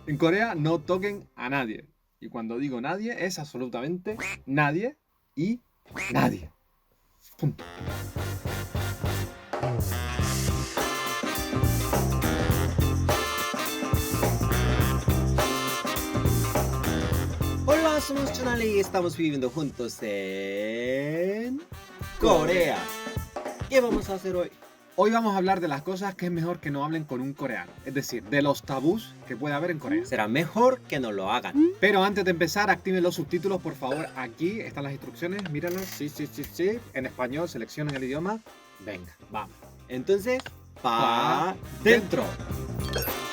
En Corea no toquen a nadie. Y cuando digo nadie, es absolutamente nadie y nadie. Punto. Hola, somos Chunali y estamos viviendo juntos en Corea. ¿Qué vamos a hacer hoy? Hoy vamos a hablar de las cosas que es mejor que no hablen con un coreano. Es decir, de los tabús que puede haber en Corea. Será mejor que no lo hagan. Pero antes de empezar, activen los subtítulos, por favor. Aquí están las instrucciones, míralas. Sí, sí, sí, sí. En español, seleccionen el idioma. Venga, vamos. Entonces, ¡Pa pa dentro!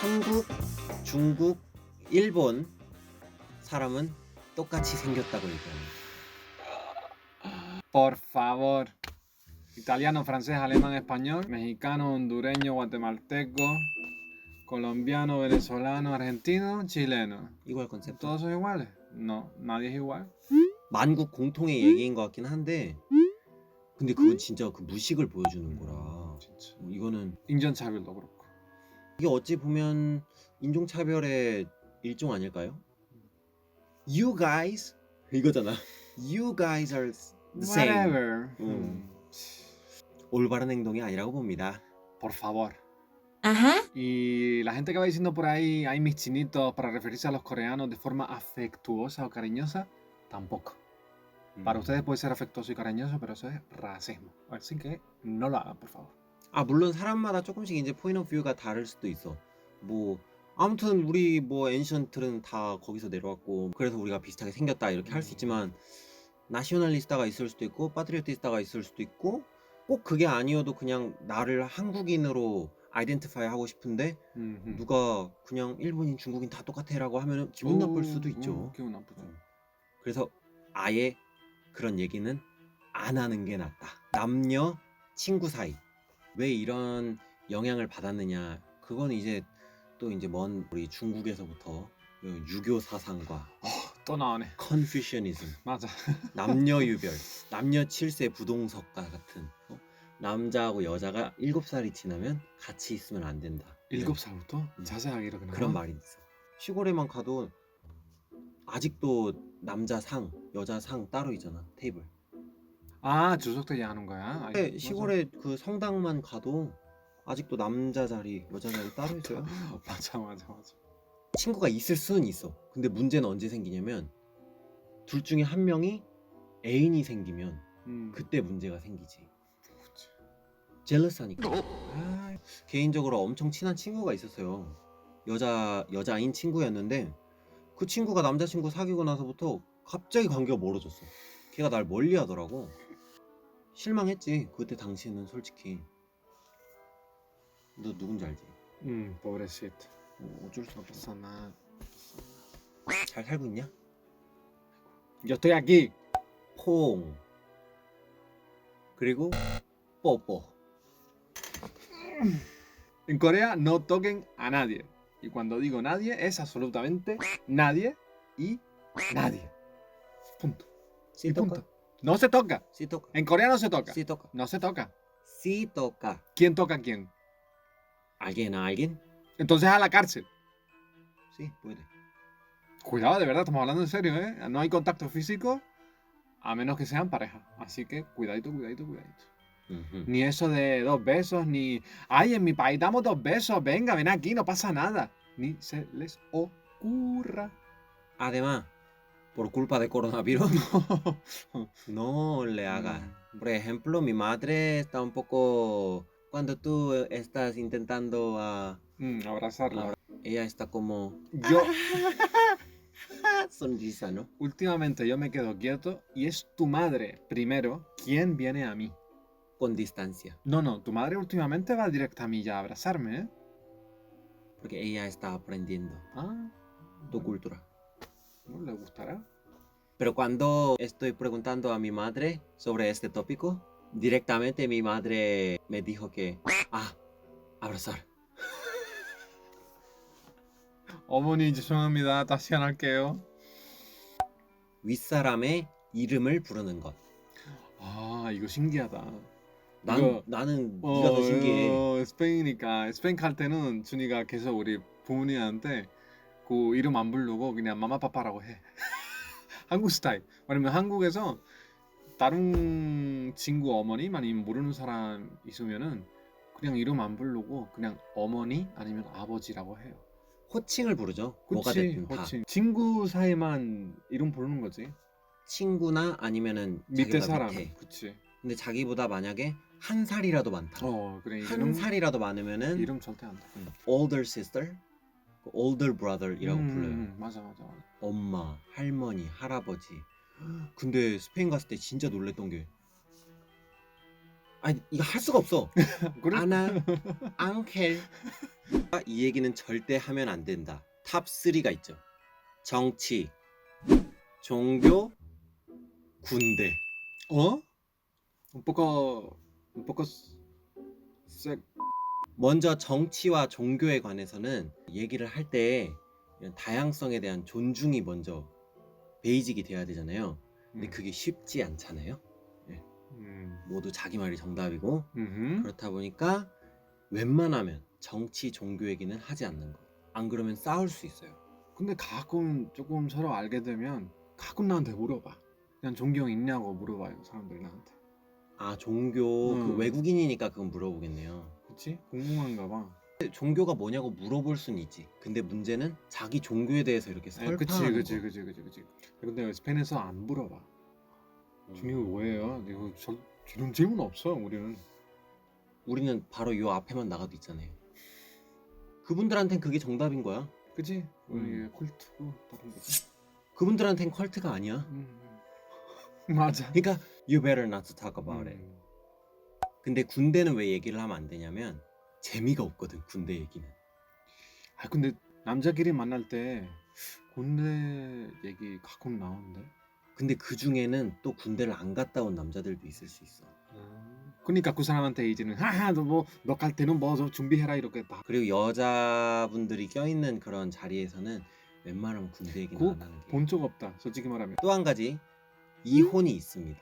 한국, 중국, 일본 사람은 똑같이 생겼다고 얘기합니다. Por favor. Italiano, francés, alemán, español, mexicano, hondureño, guatemalteco, colombiano, venezolano, argentino, chileno. 이거 컨셉. ¿Todos son iguales? No, nadie es igual. 만국 공통의 얘기인 것 같긴 한데, 근데 그건 진짜 그 무식을 보여주는 거라. 진짜. 이거는 인종차별도 그렇고. 이게 어찌 보면 인종차별의 일종 아닐까요? You guys 이거잖아. You guys are the same. Whatever. 올바른 행동이 아니라고 봅니다. Por favor. Ajá. Y la gente que va diciendo por ahí, hay mis chinitos para referirse a los coreanos de forma afectuosa o cariñosa, tampoco. Para ustedes puede ser afectuoso y cariñoso, pero eso es racismo. Así que no lo hagan, por favor. 아 물론 사람마다 조금씩 이제 포인트 오브 뷰가 다를 수도 있어. 뭐 아무튼 우리 뭐 엔션트는 다 거기서 내려왔고 그래서 우리가 비슷하게 생겼다 이렇게 할 수 있지만 나시오널리스타가 있을 수도 있고 파트리오티스타가 있을 수도 있고 꼭 그게 아니어도 그냥 나를 한국인으로 아이덴티파이 하고 싶은데 누가 그냥 일본인 중국인 다 똑같아라고 하면 기분 나쁠 수도 있죠. 기분 나쁘죠. 그래서 아예 그런 얘기는 안 하는 게 낫다. 남녀 친구 사이 왜 이런 영향을 받았느냐? 그건 이제 또 이제 먼 우리 중국에서부터 유교 사상과 또 나오네. 컨퓨셔니즘, 맞아. 남녀 유별, 남녀 칠세 부동석과 같은 남자하고 여자가 7살이 지나면 같이 있으면 안 된다. 7살부터? 자세하게 이렇게 나와? 그런 말이 있어. 시골에만 가도 아직도 남자 상, 여자 상 따로 있잖아. 테이블. 아, 주석대기 하는 거야? 아이, 맞아. 시골에 그 성당만 가도 아직도 남자 자리, 여자 자리 따로 있어요. 맞아. 친구가 있을 수는 있어. 근데 문제는 언제 생기냐면 둘 중에 한 명이 애인이 생기면 그때 문제가 생기지. 젤러스하니까. 개인적으로 엄청 친한 친구가 있었어요. 여자인 친구였는데 그 친구가 남자친구 사귀고 나서부터 갑자기 관계가 멀어졌어. 걔가 날 멀리하더라고. 실망했지. 그때 당시에는 솔직히. 너 누군지 알지? pobrecito. 어쩔 수 없어. pasa nada. 잘 살고 있냐? Yo estoy aquí. 퐁. 그리고 뽀뽀. En Corea no toquen a nadie. Y cuando digo nadie, es absolutamente nadie y nadie. Punto. Y punto. No se toca. Sí toca. En Corea no se toca. Sí toca. No se toca. Sí toca. ¿Quién toca a quién? ¿Alguien a alguien? Entonces a la cárcel. Sí, puede. Cuidado, de verdad, estamos hablando en serio, ¿eh? No hay contacto físico a menos que sean pareja. Así que cuidadito. Ujú. Ni eso de 2 besos, ni... Ay, en mi país damos 2 besos. Venga, ven aquí, no pasa nada. Ni se les ocurra. Además, por culpa de coronavirus, no le haga. Por ejemplo, mi madre está un poco... Cuando tú estás intentando Abrazarla. ella está como... Yo, sonrisa, ¿no? últimamente yo me quedo quieto y es tu madre, primero, quien viene a mí. Con distancia. No, tu madre últimamente va directa a mí ya a abrazarme, ¿eh? Porque ella está aprendiendo Ah, tu cultura. ¿no le gustará? Pero cuando estoy preguntando a mi madre sobre este tópico, directamente mi madre me dijo que... abrazar. 어머니 죄송합니다. 다시 안 할게요. 윗사람의 이름을 부르는 것. 아, 이거 신기하다. 나는 네가 더 신기해. 스페인이니까 스페인 갈 때는 준이가 계속 우리 부모님한테 그 이름 안 부르고 그냥 마마파파라고 해. 한국 스타일. 왜냐면 한국에서 다른 친구 어머니 아니면 모르는 사람 있으면은 그냥 이름 안 부르고 그냥 어머니 아니면 아버지라고 해요. 호칭을 부르죠. 뭐가 그치, 됐든 다. 호칭. 친구 사이만 이름 부르는 거지. 친구나 아니면은 밑에 자기보다 사람. 밑에. 그치. 근데 자기보다 만약에 한 살이라도 많다. 그래 한 이름 살이라도 많으면은 이름 절대 안 돼. older sister, older brother이라고 불러요. 맞아. 엄마, 할머니, 할아버지. 근데 스페인 갔을 때 진짜 놀랬던 게, 아니 이거 할 수가 없어. 그래? 아나, 앙켈. 이 얘기는 절대 하면 안 된다. 탑 3가 있죠. 정치, 종교, 군대. Un poco sec. 먼저 정치와 종교에 관해서는 얘기를 할 때 다양성에 대한 존중이 먼저 베이직이 돼야 되잖아요. 근데 그게 쉽지 않잖아요. 모두 자기 말이 정답이고 그렇다 보니까 웬만하면 정치, 종교 얘기는 하지 않는 거. 안 그러면 싸울 수 있어요. 근데 가끔 조금 서로 알게 되면 가끔 나한테 물어봐. 그냥 존경 있냐고 물어봐요 사람들이 나한테. 아 종교 그 외국인이니까 그건 물어보겠네요. 그치? 궁금한가 봐. 종교가 뭐냐고 물어볼 수는 있지. 근데 문제는 자기 종교에 대해서 이렇게 설파하는 그치. 거. 근데 스페인에서 안 물어봐. 종교 뭐예요? 이거 이런 질문 없어 우리는. 우리는 바로 요 앞에만 나가도 있잖아요. 그분들한텐 그게 정답인 거야. 그치? 우리 콜트고 다른 거지. 그분들한텐 컬트가 아니야. 맞아. 그러니까 you better not to talk about it. 근데 군대는 왜 얘기를 하면 안 되냐면 재미가 없거든 군대 얘기는. 근데 남자끼리 만날 때 군대 얘기 가끔 나오는데. 근데 그 중에는 또 군대를 안 갔다 온 남자들도 있을 수 있어. 그러니까 그 사람한테 이제는 하하 너 갈 때는 뭐 좀 준비해라 이렇게 딱. 그리고 여자분들이 껴있는 그런 자리에서는 웬만하면 군대 얘기는 안 하는 게. 본 적 없다 솔직히 말하면. 또 한 가지 이혼이 있습니다.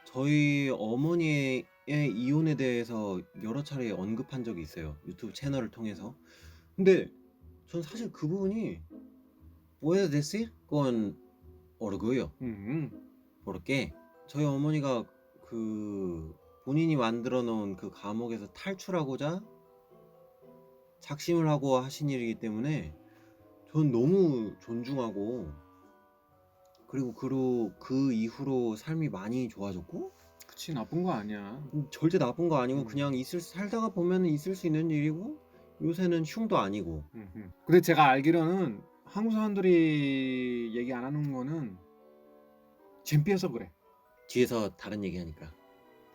저희 어머니의 이혼에 대해서 여러 차례 언급한 적이 있어요. 유튜브 채널을 통해서. 근데 전 사실 그 부분이 puede decir con orgullo. porque 저희 어머니가 그 본인이 만들어 놓은 그 감옥에서 탈출하고자 작심을 하고 하신 일이기 때문에 전 너무 존중하고, 그리고 그 이후로 삶이 많이 좋아졌고. 그치 나쁜 거 아니야. 절대 나쁜 거 아니고 그냥 살다가 보면 있을 수 있는 일이고 요새는 흉도 아니고. 근데 제가 알기로는 한국 사람들이 얘기 안 하는 거는 창피해서 그래. 뒤에서 다른 얘기하니까.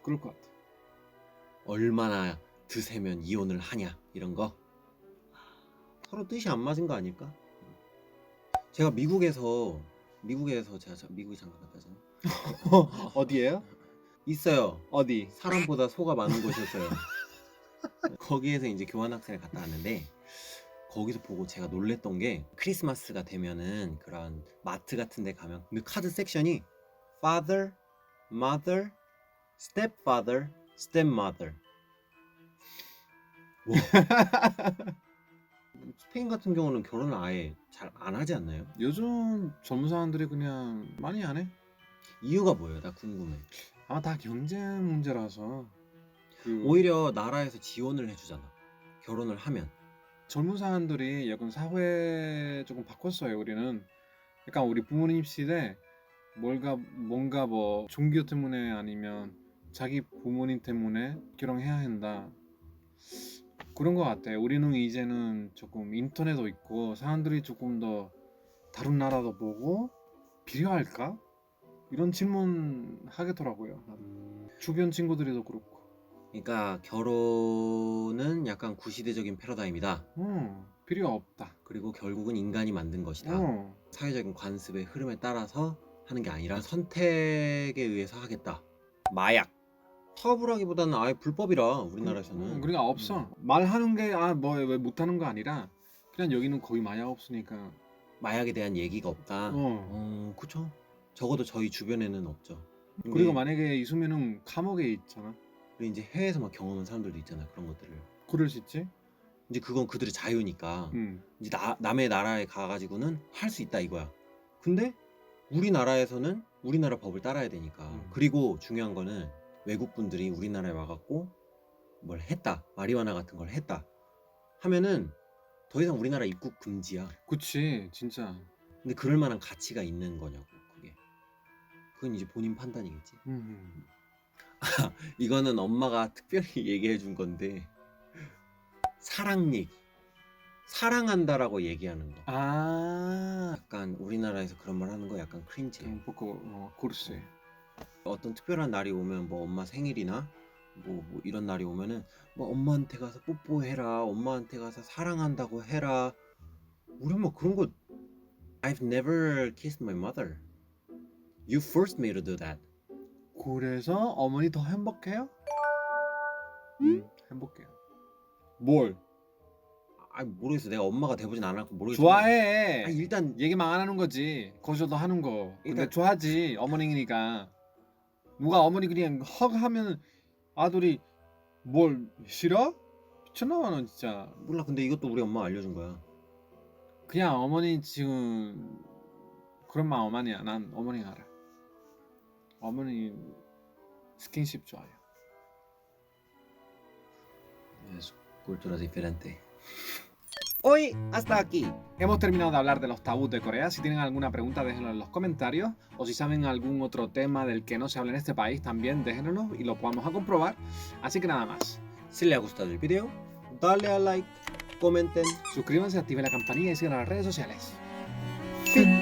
그럴 것 같아. 얼마나 드세면 이혼을 하냐 이런 거. 서로 뜻이 안 맞은 거 아닐까? 제가 미국에서 제가 미국에 잠깐 갔다 왔잖아요. 어디예요? 있어요. 어디? 사람보다 소가 많은 곳이었어요. 거기에서 이제 교환학생을 갔다 왔는데 거기서 보고 제가 놀랬던 게, 크리스마스가 되면은 그런 마트 같은 데 가면 근데 카드 섹션이 father, mother, stepfather, stepmother. 스페인 같은 경우는 결혼을 아예 잘 안 하지 않나요? 요즘 젊은 사람들이 그냥 많이 안 해. 이유가 뭐예요? 나 궁금해. 아마 다 경제 문제라서. 오히려 나라에서 지원을 해주잖아, 결혼을 하면. 젊은 사람들이 약간 사회 조금 바꿨어요. 우리는 약간 우리 부모님 시대 뭔가 뭐 종교 때문에 아니면 자기 부모님 때문에 결혼해야 한다 그런 것 같아. 우리는 이제는 조금 인터넷도 있고 사람들이 조금 더 다른 나라도 보고 필요할까? 이런 질문 하겠더라고요. 주변 친구들이도 그렇고. 그러니까 결혼은 약간 구시대적인 패러다임이다. 필요 없다. 그리고 결국은 인간이 만든 것이다. 사회적인 관습의 흐름에 따라서 하는 게 아니라 선택에 의해서 하겠다. 마약. 터부라기보다는 아예 불법이라 우리나라에서는. 그러니까 없어. 말하는 게 뭐 왜 못하는 거 아니라 그냥 여기는 거의 마약 없으니까. 마약에 대한 얘기가 없다. 그쵸. 적어도 저희 주변에는 없죠. 그리고 만약에 있으면은 감옥에 있잖아. 그리고 이제 해외에서 막 경험한 사람들도 있잖아, 그런 것들을. 그럴 수 있지. 이제 그건 그들의 자유니까 음. 이제 남의 나라에 가가지고는 할 수 있다 이거야. 근데 우리나라에서는 우리나라 법을 따라야 되니까. 그리고 중요한 거는 외국 분들이 우리나라에 와갖고 뭘 했다, 마리화나 같은 걸 했다 하면은 더 이상 우리나라 입국 금지야. 그치, 진짜. 근데 그럴 만한 가치가 있는 거냐고 그게. 그건 이제 본인 판단이겠지. 이거는 엄마가 특별히 얘기해 준 건데 사랑 얘기. 사랑한다라고 얘기하는 거. 아, 약간 우리나라에서 그런 말 하는 거 약간 크린지해. un poco cursi. 어떤 특별한 날이 오면 뭐 엄마 생일이나 뭐 이런 날이 오면은 뭐 엄마한테 가서 뽀뽀해라, 엄마한테 가서 사랑한다고 해라. 우리 엄마 그런 거 I've never kissed my mother. You forced me to do that. 그래서 어머니 더 행복해요? 행복해요. 뭘? 아 모르겠어. 내가 엄마가 돼보진 않았고 모르겠어. 좋아해. 일단 얘기만 안 하는 거지. 거기서도 하는 거. 근데 일단- 좋아하지. 어머니니까. 누가 어머니 그냥 헉 하면 아들이 뭘 싫어? 미쳤나봐 너 진짜. 몰라. 근데 이것도 우리 엄마가 알려준 거야. 그냥 어머니 지금 그런 마음 아니야. 난 어머니 알아. 어머니 스킨십 좋아해요. Es cultura diferente. Hoy hasta aquí. Hemos terminado de hablar de los tabús de Corea. Si tienen alguna pregunta, déjenlo en los comentarios. O si saben algún otro tema del que no se habla en este país, también déjenlo y lo podamos a comprobar. Así que nada más. Si les ha gustado el video, dale a like, comenten. Suscríbanse, activen la campanilla y sigan a las redes sociales. Fin.